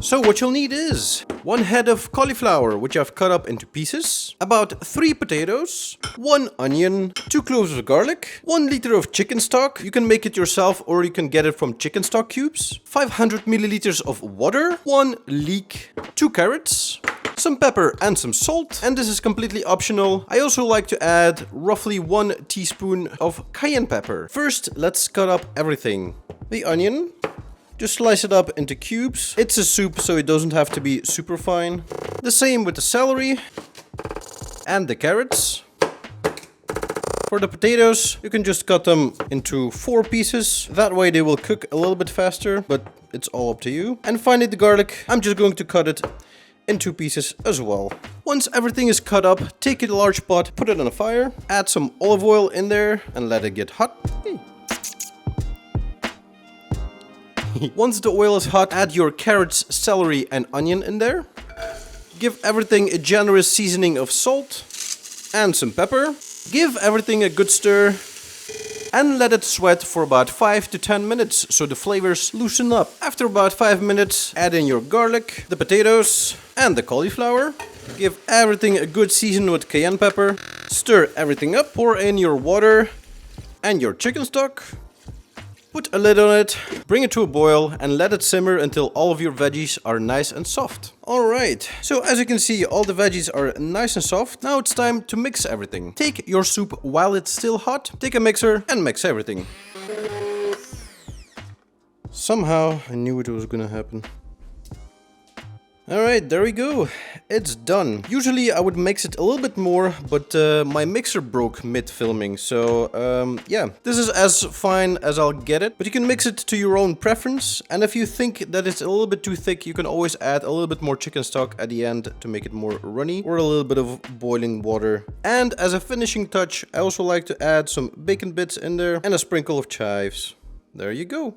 So what you'll need is 1 head of cauliflower, which I've cut up into pieces, about 3 potatoes, 1 onion, 2 cloves of garlic, 1 liter of chicken stock. You can make it yourself or you can get it from chicken stock cubes, 500 milliliters of water, 1 leek, 2 carrots, some pepper and some salt, and this is completely optional. I also like to add roughly 1 teaspoon of cayenne pepper. First, let's cut up everything. The onion, just slice it up into cubes. It's a soup, so it doesn't have to be super fine. The same with the celery and the carrots. For the potatoes, you can just cut them into 4 pieces. That way they will cook a little bit faster, but it's all up to you. And finally the garlic, I'm just going to cut it in 2 pieces as well. Once everything is cut up, take a large pot, put it on a fire, add some olive oil in there and let it get hot. Once the oil is hot, add your carrots, celery and onion in there. Give everything a generous seasoning of salt and some pepper. Give everything a good stir and let it sweat for about 5 to 10 minutes so the flavors loosen up. After about 5 minutes, add in your garlic, the potatoes and the cauliflower. Give everything a good season with cayenne pepper. Stir everything up, pour in your water and your chicken stock. Put a lid on it, bring it to a boil and let it simmer until all of your veggies are nice and soft. Alright, so as you can see, all the veggies are nice and soft. Now it's time to mix everything. Take your soup while it's still hot, take a mixer and mix everything. Somehow I knew it was gonna happen. Alright, there we go. It's done. Usually I would mix it a little bit more, but my mixer broke mid-filming. So, yeah, this is as fine as I'll get it. But you can mix it to your own preference. And if you think that it's a little bit too thick, you can always add a little bit more chicken stock at the end to make it more runny. Or a little bit of boiling water. And as a finishing touch, I also like to add some bacon bits in there and a sprinkle of chives. There you go.